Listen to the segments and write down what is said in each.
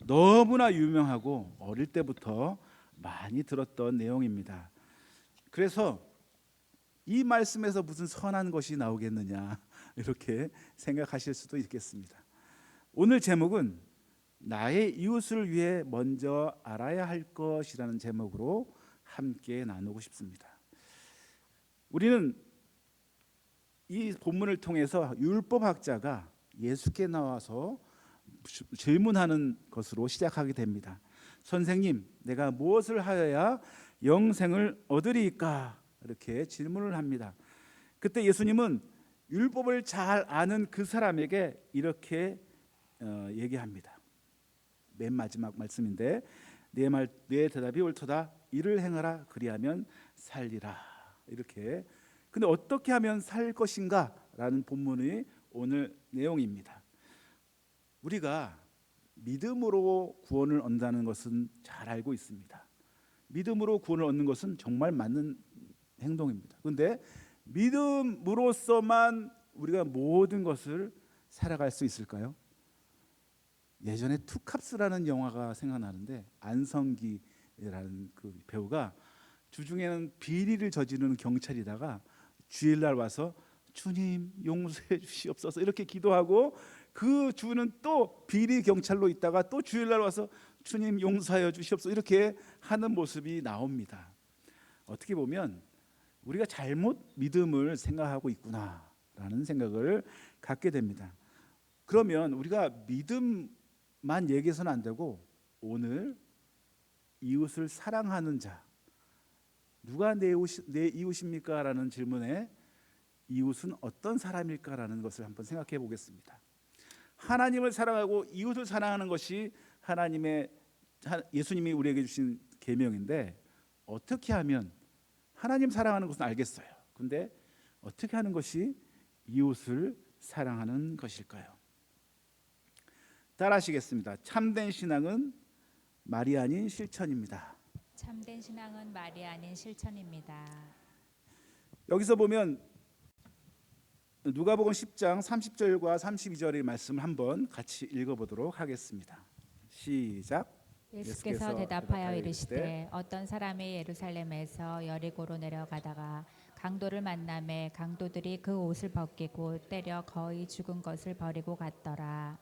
너무나 유명하고 어릴 때부터 많이 들었던 내용입니다. 그래서 이 말씀에서 무슨 선한 것이 나오겠느냐 이렇게 생각하실 수도 있겠습니다. 오늘 제목은 나의 이웃을 위해 먼저 알아야 할 것이라는 제목으로 함께 나누고 싶습니다. 우리는 이 본문을 통해서 율법학자가 예수께 나와서 질문하는 것으로 시작하게 됩니다. 선생님, 내가 무엇을 하여야 영생을 얻으리까? 이렇게 질문을 합니다. 그때 예수님은 율법을 잘 아는 그 사람에게 이렇게 얘기합니다. 맨 마지막 말씀인데 내 대답이 옳도다. 이를 행하라. 그리하면 살리라. 이렇게. 근데 어떻게 하면 살 것인가? 라는 본문의 오늘 내용입니다. 우리가 믿음으로 구원을 얻는다는 것은 잘 알고 있습니다. 믿음으로 구원을 얻는 것은 정말 맞는 행동입니다. 그런데 믿음으로서만 우리가 모든 것을 살아갈 수 있을까요? 예전에 투캅스라는 영화가 생각나는데 안성기라는 그 배우가 주중에는 비리를 저지르는 경찰이다가 주일날 와서 주님 용서해 주시옵소서 이렇게 기도하고 그 주는 또 비리 경찰로 있다가 또 주일날 와서 주님 용서하여 주시옵소서 이렇게 하는 모습이 나옵니다. 어떻게 보면 우리가 잘못 믿음을 생각하고 있구나라는 생각을 갖게 됩니다. 그러면 우리가 믿음만 얘기해서는 안 되고 오늘 이웃을 사랑하는 자, 누가 내 이웃입니까? 라는 질문에 이웃은 어떤 사람일까라는 것을 한번 생각해 보겠습니다. 하나님을 사랑하고 이웃을 사랑하는 것이 예수님이 우리에게 주신 계명인데 어떻게 하면 하나님 사랑하는 것은 알겠어요. 근데 어떻게 하는 것이 이웃을 사랑하는 것일까요? 따라하시겠습니다. 참된 신앙은 말이 아닌 실천입니다. 참된 신앙은 말이 아닌 실천입니다. 여기서 보면 누가복음 10장 30절과 32절의 말씀을 한번 같이 읽어보도록 하겠습니다. 시작. 예수께서 대답하여 이르시되 어떤 사람이 예루살렘에서 여리고로 내려가다가 강도를 만나매 강도들이 그 옷을 벗기고 때려 거의 죽은 것을 버리고 갔더라.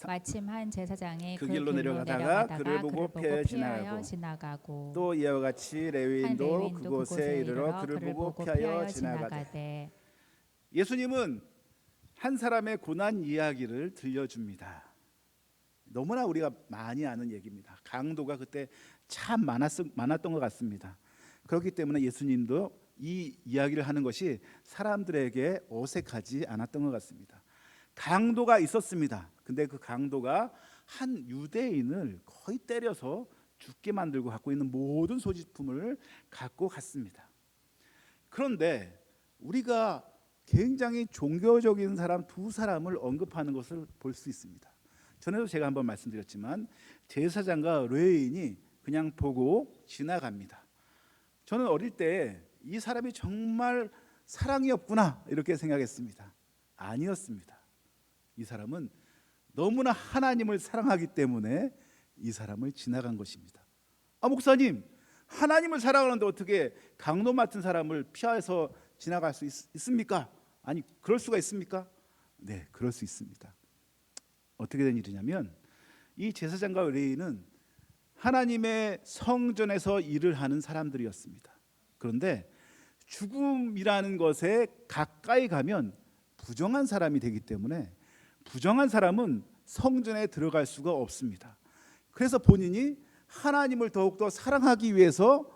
마침 한 제사장이 그 길로 내려가다가 그를 보고 피하여 지나가고 또 이와 같이 레위인도 그곳에 이르러 그를 보고 피하여 지나가되. 예수님은 한 사람의 고난 이야기를 들려줍니다. 너무나 우리가 많이 아는 얘기입니다. 강도가 그때 참 많았던 것 같습니다. 그렇기 때문에 예수님도 이 이야기를 하는 것이 사람들에게 어색하지 않았던 것 같습니다. 강도가 있었습니다. 근데 그 강도가 한 유대인을 거의 때려서 죽게 만들고 갖고 있는 모든 소지품을 갖고 갔습니다. 그런데 우리가 굉장히 종교적인 사람 두 사람을 언급하는 것을 볼 수 있습니다. 전에도 제가 한번 말씀드렸지만 제사장과 레위인이 그냥 보고 지나갑니다. 저는 어릴 때 이 사람이 정말 사랑이 없구나 이렇게 생각했습니다. 아니었습니다. 이 사람은 너무나 하나님을 사랑하기 때문에 이 사람을 지나간 것입니다. 목사님, 하나님을 사랑하는데 어떻게 강도 맡은 사람을 피해서 지나갈 수 있습니까? 아니, 그럴 수가 있습니까? 네, 그럴 수 있습니다. 어떻게 된 일이냐면 이 제사장과 레위인은 하나님의 성전에서 일을 하는 사람들이었습니다. 그런데 죽음이라는 것에 가까이 가면 부정한 사람이 되기 때문에 부정한 사람은 성전에 들어갈 수가 없습니다. 그래서 본인이 하나님을 더욱더 사랑하기 위해서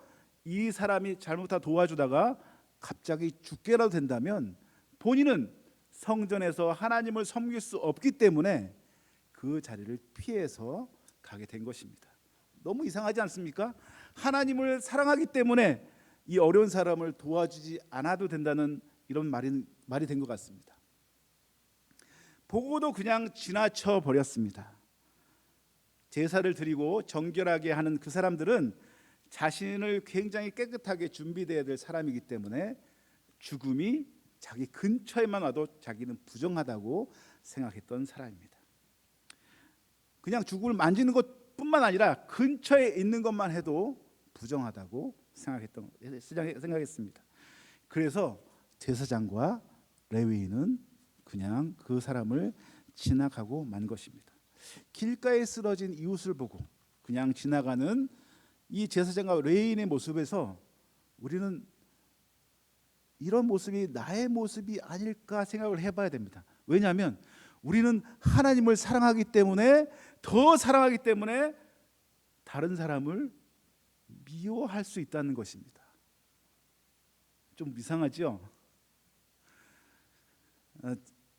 이 사람이 잘못하다 도와주다가 갑자기 죽게라도 된다면 본인은 성전에서 하나님을 섬길 수 없기 때문에 그 자리를 피해서 가게 된 것입니다. 너무 이상하지 않습니까? 하나님을 사랑하기 때문에 이 어려운 사람을 도와주지 않아도 된다는 이런 말이 된 것 같습니다. 보고도 그냥 지나쳐 버렸습니다. 제사를 드리고 정결하게 하는 그 사람들은 자신을 굉장히 깨끗하게 준비되어야 될 사람이기 때문에 죽음이 자기 근처에만 와도 자기는 부정하다고 생각했던 사람입니다. 그냥 죽음을 만지는 것뿐만 아니라 근처에 있는 것만 해도 부정하다고 생각했습니다. 그래서 제사장과 레위인은 그냥 그 사람을 지나가고 만 것입니다. 길가에 쓰러진 이웃을 보고 그냥 지나가는 이 제사장과 레위인의 모습에서 우리는 이런 모습이 나의 모습이 아닐까 생각을 해봐야 됩니다. 왜냐하면 우리는 하나님을 사랑하기 때문에, 더 사랑하기 때문에 다른 사람을 미워할 수 있다는 것입니다. 좀 이상하죠?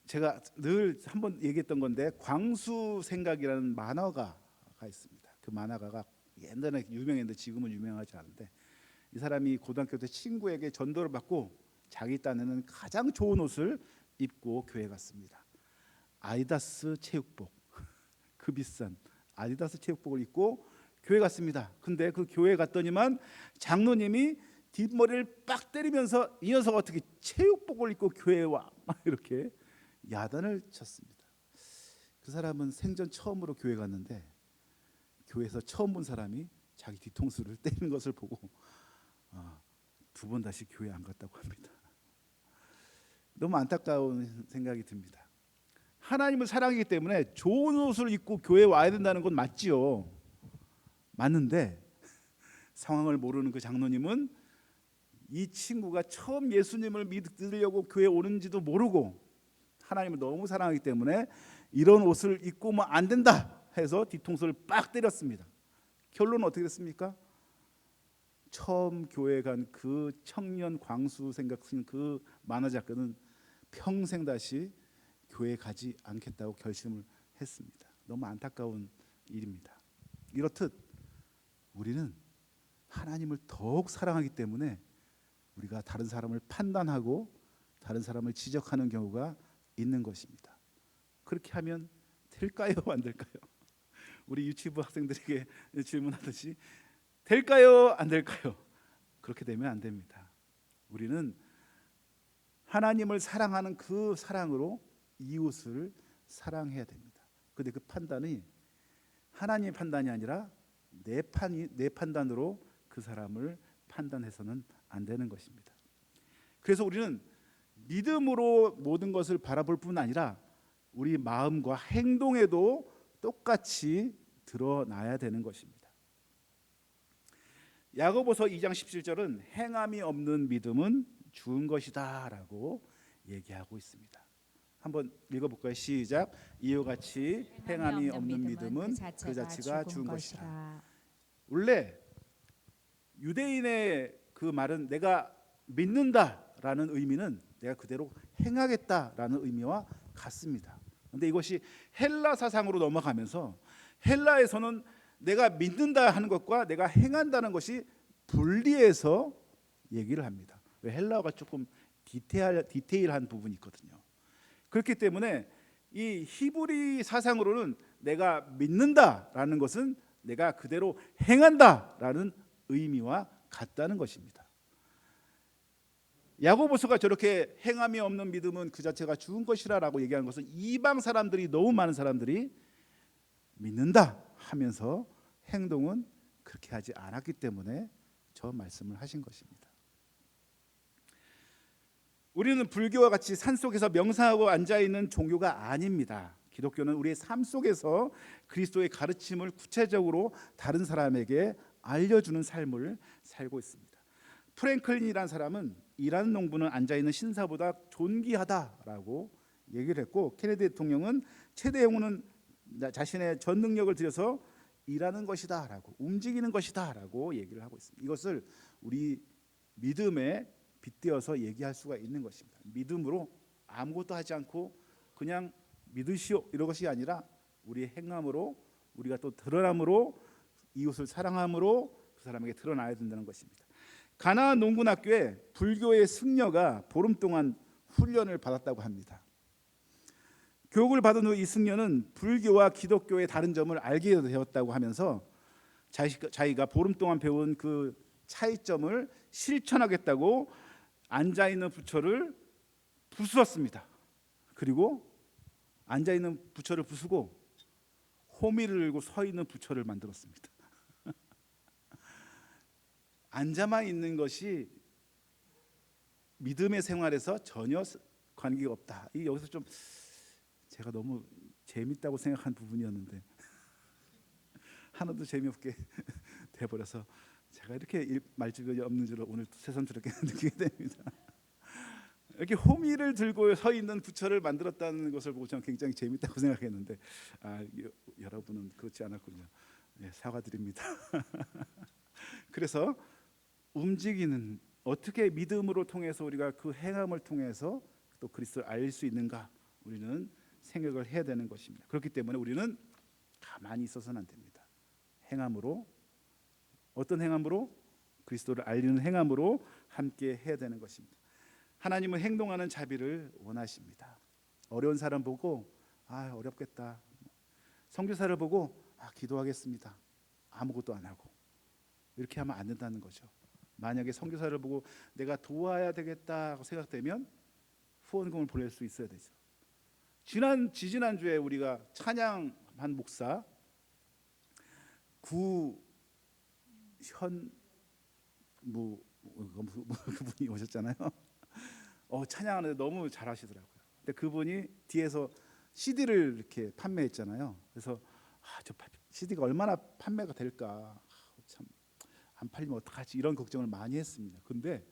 제가 늘 한번 얘기했던 건데, 광수생각이라는 만화가가 있습니다. 그 만화가가 옛날에 유명했는데 지금은 유명하지 않은데, 이 사람이 고등학교 때 친구에게 전도를 받고 자기 딴에는 가장 좋은 옷을 입고 교회 갔습니다. 아디다스 체육복, 그 비싼 아디다스 체육복을 입고 교회 갔습니다. 근데 그 교회 갔더니만 장로님이 뒷머리를 빡 때리면서 이 녀석 어떻게 체육복을 입고 교회에 와? 이렇게 야단을 쳤습니다. 그 사람은 생전 처음으로 교회 갔는데 교회에서 처음 본 사람이 자기 뒤통수를 때리는 것을 보고 두 번 다시 교회 안 갔다고 합니다. 너무 안타까운 생각이 듭니다. 하나님을 사랑하기 때문에 좋은 옷을 입고 교회에 와야 된다는 건 맞지요. 맞는데 상황을 모르는 그 장로님은 이 친구가 처음 예수님을 믿으려고 교회에 오는지도 모르고 하나님을 너무 사랑하기 때문에 이런 옷을 입고 오면 안 된다 해서 뒤통수를 빡 때렸습니다. 결론은 어떻게 됐습니까? 처음 교회 간 그 청년 광수 생각 쓴 그 만화 작가는 평생 다시 교회 가지 않겠다고 결심을 했습니다. 너무 안타까운 일입니다. 이렇듯 우리는 하나님을 더욱 사랑하기 때문에 우리가 다른 사람을 판단하고 다른 사람을 지적하는 경우가 있는 것입니다. 그렇게 하면 될까요? 안 될까요? 우리 유치부 학생들에게 질문하듯이 될까요? 안 될까요? 그렇게 되면 안 됩니다. 우리는 하나님을 사랑하는 그 사랑으로 이웃을 사랑해야 됩니다. 그런데 그 판단이 하나님의 판단이 아니라 내 판단으로 그 사람을 판단해서는 안 되는 것입니다. 그래서 우리는 믿음으로 모든 것을 바라볼 뿐 아니라 우리 마음과 행동에도 똑같이 드러나야 되는 것입니다. 야고보서 2장 17절은 행함이 없는 믿음은 죽은 것이다 라고 얘기하고 있습니다. 한번 읽어볼까요? 시작. 이와 같이 행함이 없는 믿음은 그 자체가 죽은 것이다. 원래 유대인의 그 말은 내가 믿는다라는 의미는 내가 그대로 행하겠다라는 의미와 같습니다. 그런데 이것이 헬라 사상으로 넘어가면서 헬라에서는 내가 믿는다 하는 것과 내가 행한다는 것이 분리해서 얘기를 합니다. 헬라어가 조금 디테일한 부분이 있거든요. 그렇기 때문에 이 히브리 사상으로는 내가 믿는다라는 것은 내가 그대로 행한다라는 의미와 같다는 것입니다. 야고보서가 저렇게 행함이 없는 믿음은 그 자체가 죽은 것이라고 얘기하는 것은 이방 사람들이, 너무 많은 사람들이 믿는다 하면서 행동은 그렇게 하지 않았기 때문에 저 말씀을 하신 것입니다. 우리는 불교와 같이 산속에서 명상하고 앉아있는 종교가 아닙니다. 기독교는 우리의 삶 속에서 그리스도의 가르침을 구체적으로 다른 사람에게 알려주는 삶을 살고 있습니다. 프랭클린이라는 사람은 일하는 농부는 앉아있는 신사보다 존귀하다라고 얘기를 했고, 케네디 대통령은 최대 영웅은 자신의 전 능력을 들여서 일하는 것이다 라고, 움직이는 것이다 라고 얘기를 하고 있습니다. 이것을 우리 믿음에 빗대어서 얘기할 수가 있는 것입니다. 믿음으로 아무것도 하지 않고 그냥 믿으시오 이런 것이 아니라 우리의 행함으로, 우리가 또 드러남으로, 이웃을 사랑함으로 그 사람에게 드러나야 된다는 것입니다. 가나안 농군학교에 불교의 승려가 보름 동안 훈련을 받았다고 합니다. 교육을 받은 후 이 승려는 불교와 기독교의 다른 점을 알게 되었다고 하면서 자기가 보름 동안 배운 그 차이점을 실천하겠다고 앉아있는 부처를 부수었습니다. 그리고 앉아 있는 부처를 부수고 호미를 들고 서 있는 부처를 만들었습니다. 앉아만 있는 것이 믿음의 생활에서 전혀 관계가 없다. 이 여기서 좀 제가 너무 재밌다고 생각한 부분이었는데 하나도 재미없게 돼버려서 제가 이렇게 말주변이 없는 줄 오늘 새삼스럽게 느끼게 됩니다. 이렇게 호미를 들고 서 있는 부처를 만들었다는 것을 보고 저는 굉장히 재밌다고 생각했는데 여러분은 그렇지 않았군요. 네, 사과드립니다. 그래서 움직이는 어떻게 믿음으로 통해서 우리가 그 행함을 통해서 또 그리스도를 알 수 있는가 우리는 생각을 해야 되는 것입니다. 그렇기 때문에 우리는 가만히 있어서는 안 됩니다. 행함으로 어떤 행함으로 그리스도를 알리는 행함으로 함께 해야 되는 것입니다. 하나님은 행동하는 자비를 원하십니다. 어려운 사람 보고 어렵겠다. 선교사를 보고 기도하겠습니다. 아무것도 안 하고 이렇게 하면 안 된다는 거죠. 만약에 선교사를 보고 내가 도와야 되겠다 생각되면 후원금을 보낼 수 있어야 되죠. 지지난주에 우리가 찬양한 목사 그분이 오셨잖아요. 찬양하는데 너무 잘하시더라고요. 근데 그분이 뒤에서 CD를 이렇게 판매했잖아요. 그래서 저 CD가 얼마나 판매가 될까, 참 안 팔리면 어떡하지 이런 걱정을 많이 했습니다. 근데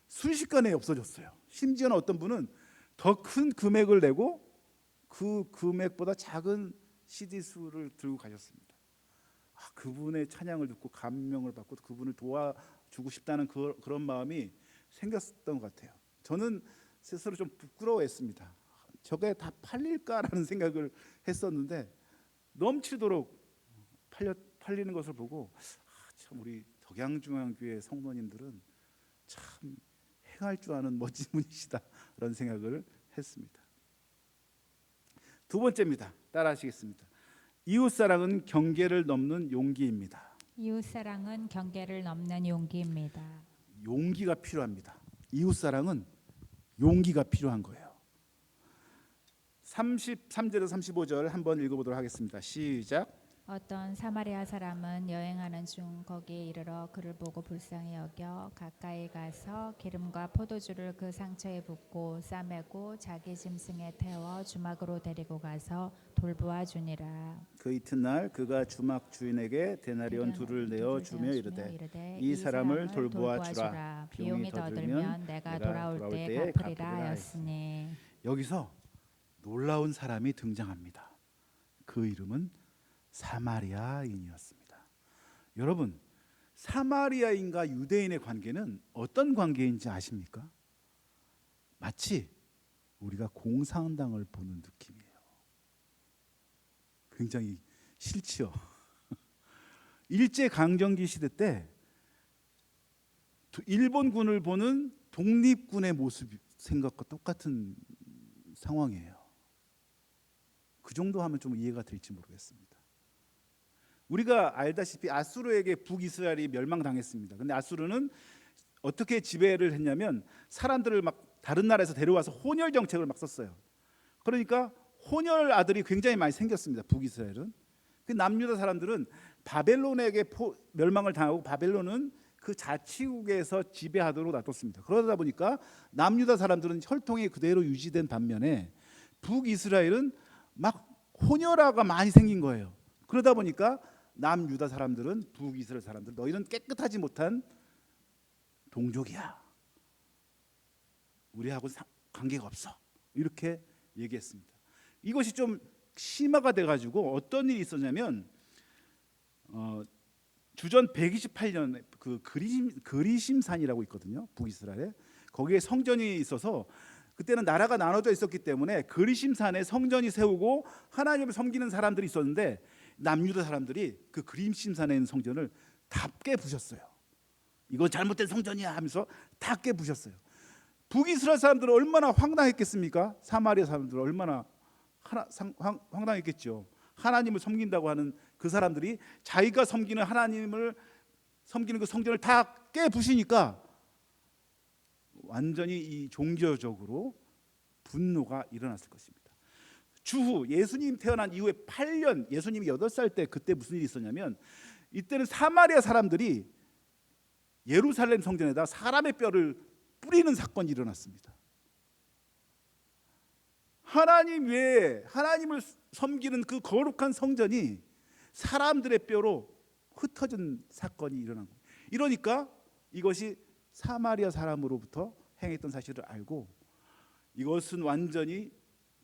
순식간에 없어졌어요. 심지어는 어떤 분은 더 큰 금액을 내고 그 금액보다 작은 CD 수를 들고 가셨습니다. 그분의 찬양을 듣고 감명을 받고 그분을 도와주고 싶다는 그런 마음이 생겼던 것 같아요. 저는 스스로 좀 부끄러워했습니다. 저게 다 팔릴까라는 생각을 했었는데 넘치도록 팔리는 것을 보고 참 우리 덕양중앙교회 성도님들은 참 행할 줄 아는 멋진 분이시다라는 생각을 했습니다. 두 번째입니다. 따라하시겠습니다. 이웃사랑은 경계를 넘는 용기입니다. 이웃사랑은 경계를 넘는 용기입니다. 용기가 필요합니다. 이웃사랑은 용기가 필요한 거예요. 33절에서 35절 한번 읽어보도록 하겠습니다. 시작. 어떤 사마리아 사람은 여행하는 중 거기에 이르러 그를 보고 불쌍히 여겨 가까이 가서 기름과 포도주를 그 상처에 붓고 싸매고 자기 짐승에 태워 주막으로 데리고 가서 돌보아 주니라. 그 이튿날 그가 주막 주인에게 데나리온 둘을 내어 주며 이르되 이 사람을 돌보아 주라. 비용이 더 들면 내가 돌아올 때 갚으리라 하였으니. 여기서 놀라운 사람이 등장합니다. 그 이름은 사마리아인이었습니다. 여러분, 사마리아인과 유대인의 관계는 어떤 관계인지 아십니까? 마치 우리가 공산당을 보는 느낌이에요. 굉장히 싫지요. 일제강점기 시대 때 일본군을 보는 독립군의 모습 생각과 똑같은 상황이에요. 그 정도 하면 좀 이해가 될지 모르겠습니다. 우리가 알다시피 아수르에게 북이스라엘이 멸망당했습니다. 근데 아수르는 어떻게 지배를 했냐면 사람들을 막 다른 나라에서 데려와서 혼혈 정책을 막 썼어요. 그러니까 혼혈 아들이 굉장히 많이 생겼습니다. 북이스라엘은. 그 남유다 사람들은 바벨론에게 멸망을 당하고 바벨론은 그 자치국에서 지배하도록 놔뒀습니다. 그러다 보니까 남유다 사람들은 혈통이 그대로 유지된 반면에 북이스라엘은 막 혼혈아가 많이 생긴 거예요. 그러다 보니까 남유다 사람들은 북이스라엘 사람들 너희는 깨끗하지 못한 동족이야. 우리하고 관계가 없어. 이렇게 얘기했습니다. 이것이 좀 심화가 돼가지고 어떤 일이 있었냐면 주전 128년에 그 그리심산이라고 있거든요. 북이스라엘에 거기에 성전이 있어서 그때는 나라가 나눠져 있었기 때문에 그리심산에 성전이 세우고 하나님을 섬기는 사람들이 있었는데 남유다 사람들이 그 그리심산에 있는 성전을 다 깨부셨어요. 이거 잘못된 성전이야 하면서 다 깨부셨어요. 북이스라엘 사람들은 얼마나 황당했겠습니까? 사마리아 사람들은 얼마나 황당했겠죠. 하나님을 섬긴다고 하는 그 사람들이 자기가 섬기는 하나님을 섬기는 그 성전을 다 깨부시니까 완전히 이 종교적으로 분노가 일어났을 것입니다. 주후 예수님 태어난 이후에 8년, 예수님이 8살 때 그때 무슨 일이 있었냐면, 이때는 사마리아 사람들이 예루살렘 성전에다 사람의 뼈를 뿌리는 사건이 일어났습니다. 하나님 외에 하나님을 섬기는 그 거룩한 성전이 사람들의 뼈로 흩어진 사건이 일어난 거예요. 이러니까 이것이 사마리아 사람으로부터 행했던 사실을 알고, 이것은 완전히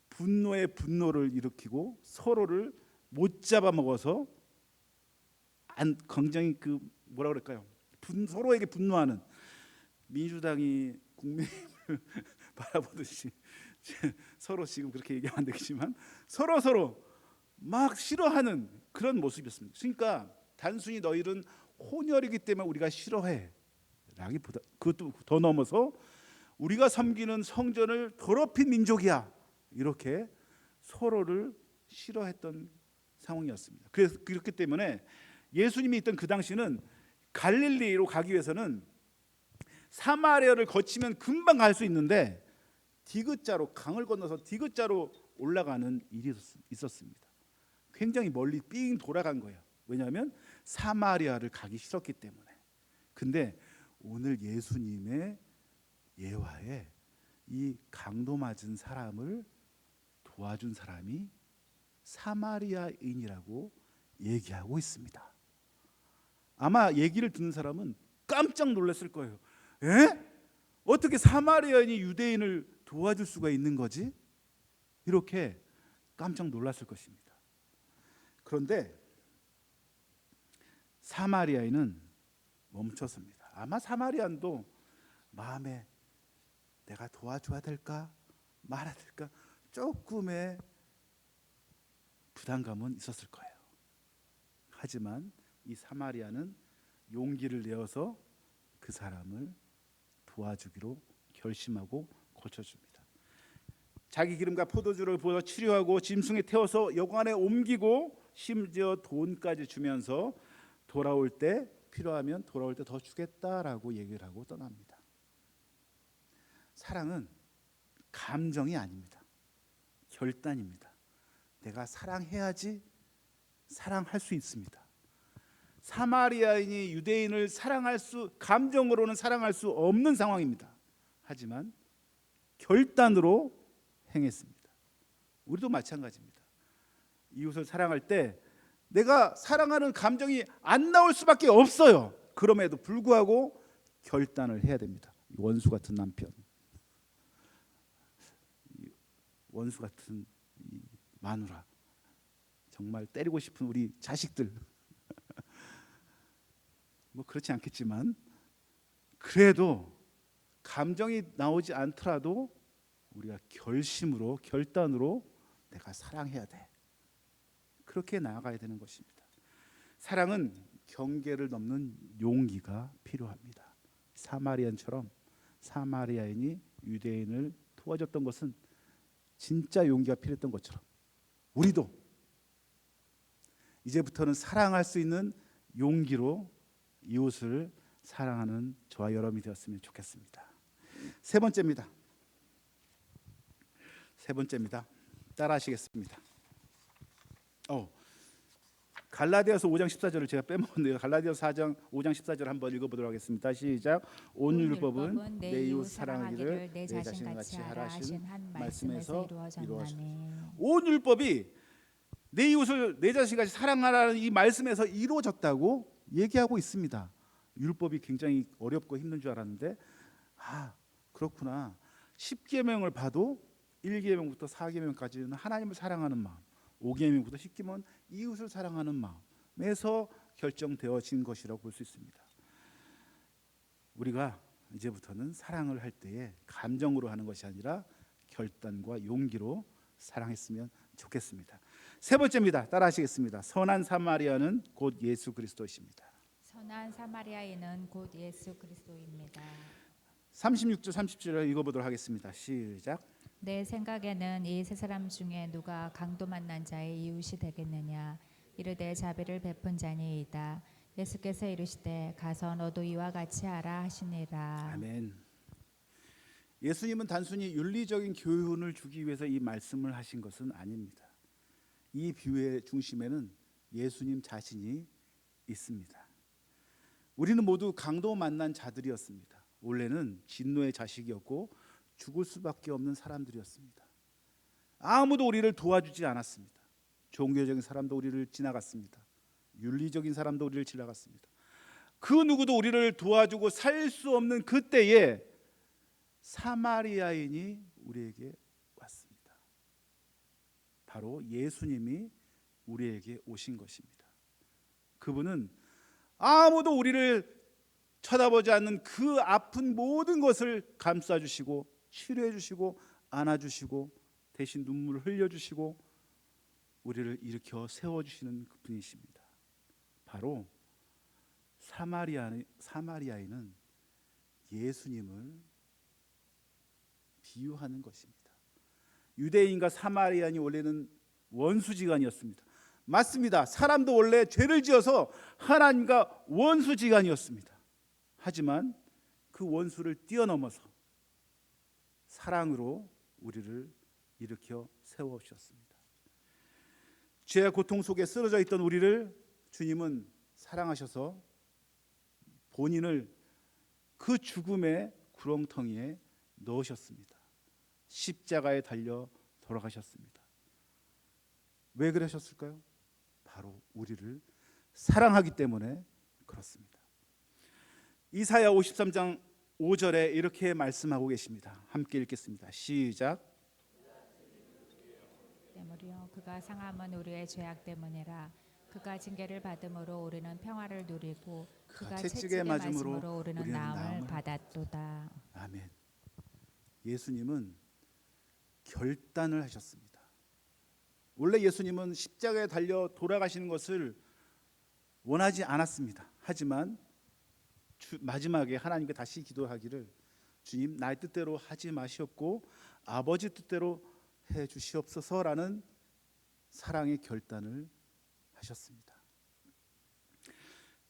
분노의 분노를 일으키고 서로를 못 잡아먹어서 굉장히 그 뭐라 그럴까요? 서로에게 분노하는, 민주당이 국민의힘을 바라보듯이 서로 지금 그렇게 얘기하면 안 되겠지만 서로 막 싫어하는 그런 모습이었습니다. 그러니까 단순히 너희는 혼혈이기 때문에 우리가 싫어해 라기보다, 그것도 더 넘어서 우리가 섬기는 성전을 더럽힌 민족이야, 이렇게 서로를 싫어했던 상황이었습니다. 그래서 그렇기 때문에 예수님이 있던 그 당시는 갈릴리로 가기 위해서는 사마리아를 거치면 금방 갈 수 있는데 디귿자로, 강을 건너서 디귿자로 올라가는 일이 있었습니다. 굉장히 멀리 삥 돌아간 거예요. 왜냐하면 사마리아를 가기 싫었기 때문에. 근데 오늘 예수님의 예화에 이 강도 맞은 사람을 도와준 사람이 사마리아인이라고 얘기하고 있습니다. 아마 얘기를 듣는 사람은 깜짝 놀랐을 거예요. 에? 어떻게 사마리아인이 유대인을 도와줄 수가 있는 거지? 이렇게 깜짝 놀랐을 것입니다. 그런데 사마리아인은 멈췄습니다. 아마 사마리아인도 마음에 내가 도와줘야 될까 말아야 될까 조금의 부담감은 있었을 거예요. 하지만 이 사마리아는 용기를 내어서 그 사람을 도와주기로 결심하고 고쳐줍니다. 자기 기름과 포도주를 부어 치료하고 짐승에 태워서 여관에 옮기고 심지어 돈까지 주면서 돌아올 때 필요하면 돌아올 때 더 주겠다라고 얘기를 하고 떠납니다. 사랑은 감정이 아닙니다. 결단입니다. 내가 사랑해야지 사랑할 수 있습니다. 사마리아인이 유대인을 감정으로는 사랑할 수 없는 상황입니다. 하지만 결단으로 행했습니다. 우리도 마찬가지입니다. 이웃을 사랑할 때 내가 사랑하는 감정이 안 나올 수밖에 없어요. 그럼에도 불구하고 결단을 해야 됩니다. 원수 같은 남편, 원수 같은 마누라, 정말 때리고 싶은 우리 자식들, 뭐 그렇지 않겠지만 그래도 감정이 나오지 않더라도 우리가 결심으로, 결단으로 내가 사랑해야 돼, 그렇게 나아가야 되는 것입니다. 사랑은 경계를 넘는 용기가 필요합니다. 사마리아인처럼 사마리아인이 유대인을 도와줬던 것은 진짜 용기가 필요했던 것처럼 우리도 이제부터는 사랑할 수 있는 용기로 이웃을 사랑하는 저와 여러분이 되었으면 좋겠습니다. 세 번째입니다. 따라하시겠습니다. 갈라디아서 5장 14절을 제가 빼먹었네요. 갈라디아서 4장 5장 14절 한번 읽어보도록 하겠습니다. 시작. 온 율법은 내 이웃 사랑하기를 내 자신같이 하라 하신 한 말씀에서 이루어졌나니. 온 율법이 내 이웃을 내 자신같이 사랑하라는 이 말씀에서 이루어졌다고 얘기하고 있습니다. 율법이 굉장히 어렵고 힘든 줄 알았는데 그렇구나. 10계명을 봐도 1계명부터 4계명까지는 하나님을 사랑하는 마음, 5계명부터 10계명은 이웃을 사랑하는 마음에서 결정되어진 것이라고 볼 수 있습니다. 우리가 이제부터는 사랑을 할 때에 감정으로 하는 것이 아니라 결단과 용기로 사랑했으면 좋겠습니다. 세 번째입니다. 따라하시겠습니다. 선한 사마리아는 곧 예수 그리스도이십니다. 선한 사마리아인은 곧 예수 그리스도입니다. 36절 30절을 읽어보도록 하겠습니다. 시작. 내 생각에는 이 세 사람 중에 누가 강도 만난 자의 이웃이 되겠느냐. 이르되 자비를 베푼 자니이다. 예수께서 이르시되 가서 너도 이와 같이 하라 하시니라. 아멘. 예수님은 단순히 윤리적인 교훈을 주기 위해서 이 말씀을 하신 것은 아닙니다. 이 비유의 중심에는 예수님 자신이 있습니다. 우리는 모두 강도 만난 자들이었습니다. 원래는 진노의 자식이었고 죽을 수밖에 없는 사람들이었습니다. 아무도 우리를 도와주지 않았습니다. 종교적인 사람도 우리를 지나갔습니다. 윤리적인 사람도 우리를 지나갔습니다. 그 누구도 우리를 도와주고 살 수 없는 그때에 사마리아인이 우리에게 왔습니다. 바로 예수님이 우리에게 오신 것입니다. 그분은 아무도 우리를 쳐다보지 않는 그 아픈 모든 것을 감싸주시고 치료해 주시고 안아주시고 대신 눈물을 흘려주시고 우리를 일으켜 세워주시는 그분이십니다. 바로 사마리아인은 예수님을 비유하는 것입니다. 유대인과 사마리아인이 원래는 원수지간이었습니다. 맞습니다. 사람도 원래 죄를 지어서 하나님과 원수지간이었습니다. 하지만 그 원수를 뛰어넘어서 사랑으로 우리를 일으켜 세워주셨습니다. 죄의 고통 속에 쓰러져 있던 우리를 주님은 사랑하셔서 본인을 그 죽음의 구렁텅이에 넣으셨습니다. 십자가에 달려 돌아가셨습니다. 왜 그러셨을까요? 바로 우리를 사랑하기 때문에 그렇습니다. 이사야 53장 5절에 이렇게 말씀하고 계십니다. 함께 읽겠습니다. 시작. 때문이요 그가 상함은 우리의 죄악 때문이라. 그가 징계를 받음으로 우리는 평화를 누리고 그가 채찍에 맞음으로 우리는 나음을 받았도다. 아멘. 예수님은 결단을 하셨습니다. 원래 예수님은 십자가에 달려 돌아가시는 것을 원하지 않았습니다. 하지만 마지막에 하나님께 다시 기도하기를 주님 나의 뜻대로 하지 마시옵고 아버지 뜻대로 해 주시옵소서라는 사랑의 결단을 하셨습니다.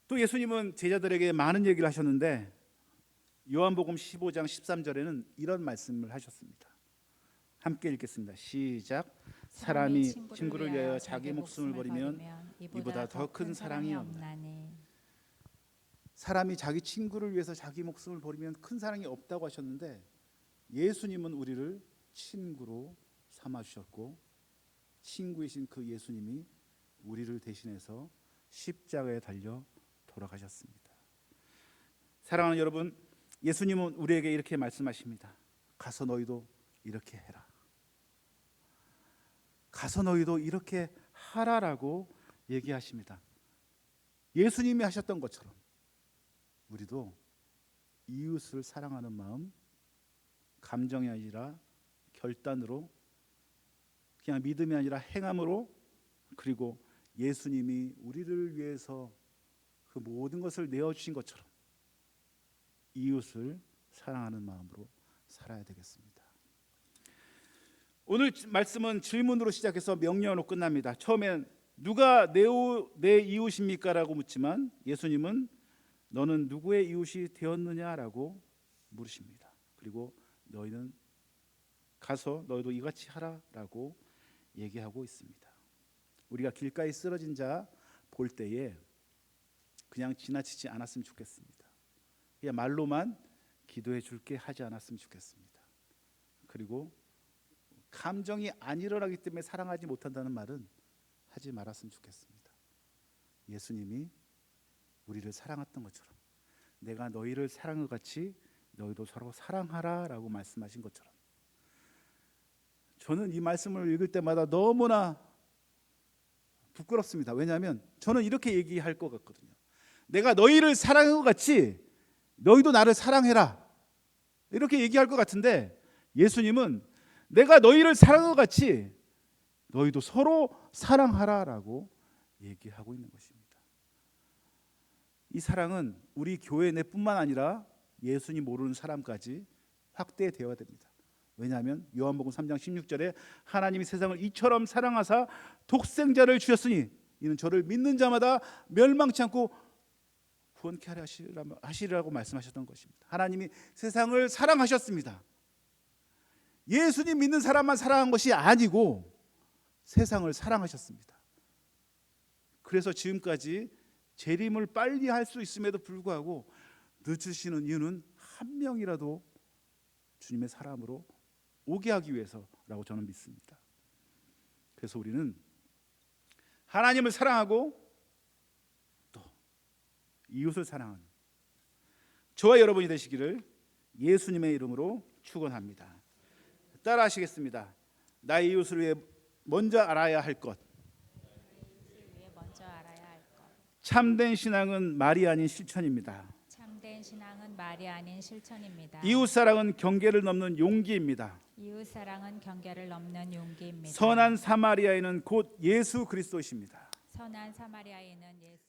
또 예수님은 제자들에게 많은 얘기를 하셨는데 요한복음 15장 13절에는 이런 말씀을 하셨습니다. 함께 읽겠습니다. 시작. 사람이 친구를 위하여 자기 목숨을 버리면 이보다 더 큰 사랑이 없나니. 사람이 자기 친구를 위해서 자기 목숨을 버리면 큰 사랑이 없다고 하셨는데 예수님은 우리를 친구로 삼아주셨고 친구이신 그 예수님이 우리를 대신해서 십자가에 달려 돌아가셨습니다. 사랑하는 여러분, 예수님은 우리에게 이렇게 말씀하십니다. 가서 너희도 이렇게 해라. 가서 너희도 이렇게 하라라고 얘기하십니다. 예수님이 하셨던 것처럼 우리도 이웃을 사랑하는 마음, 감정이 아니라 결단으로, 그냥 믿음이 아니라 행함으로, 그리고 예수님이 우리를 위해서 그 모든 것을 내어주신 것처럼 이웃을 사랑하는 마음으로 살아야 되겠습니다. 오늘 말씀은 질문으로 시작해서 명령으로 끝납니다. 처음엔 누가 내 이웃입니까? 라고 묻지만 예수님은 너는 누구의 이웃이 되었느냐라고 물으십니다. 그리고 너희는 가서 너희도 이같이 하라라고 얘기하고 있습니다. 우리가 길가에 쓰러진 자 볼 때에 그냥 지나치지 않았으면 좋겠습니다. 그냥 말로만 기도해 줄게 하지 않았으면 좋겠습니다. 그리고 감정이 안 일어나기 때문에 사랑하지 못한다는 말은 하지 말았으면 좋겠습니다. 예수님이 우리를 사랑했던 것처럼 내가 너희를 사랑한 것 같이 너희도 서로 사랑하라라고 말씀하신 것처럼 저는 이 말씀을 읽을 때마다 너무나 부끄럽습니다. 왜냐하면 저는 이렇게 얘기할 것 같거든요. 내가 너희를 사랑한 것 같이 너희도 나를 사랑해라 이렇게 얘기할 것 같은데 예수님은 내가 너희를 사랑한 것 같이 너희도 서로 사랑하라라고 얘기하고 있는 것입니다. 이 사랑은 우리 교회 내뿐만 아니라 예수님 모르는 사람까지 확대되어야 됩니다. 왜냐하면 요한복음 3장 16절에 하나님이 세상을 이처럼 사랑하사 독생자를 주셨으니 이는 저를 믿는 자마다 멸망치 않고 구원케 하려 하시리라고 말씀하셨던 것입니다. 하나님이 세상을 사랑하셨습니다. 예수님 믿는 사람만 사랑한 것이 아니고 세상을 사랑하셨습니다. 그래서 지금까지 재림을 빨리 할 수 있음에도 불구하고 늦으시는 이유는 한 명이라도 주님의 사람으로 오게 하기 위해서라고 저는 믿습니다. 그래서 우리는 하나님을 사랑하고 또 이웃을 사랑하는 저와 여러분이 되시기를 예수님의 이름으로 축원합니다. 따라 하시겠습니다. 나의 이웃을 위해 먼저 알아야 할 것. 참된 신앙은 말이 아닌 실천입니다. 참된 신앙은 말이 아닌 실천입니다. 이웃 사랑은 경계를 넘는 용기입니다. 이웃 사랑은 경계를 넘는 용기입니다. 선한 사마리아인은 곧 예수 그리스도이십니다. 선한 사마리아인은 예수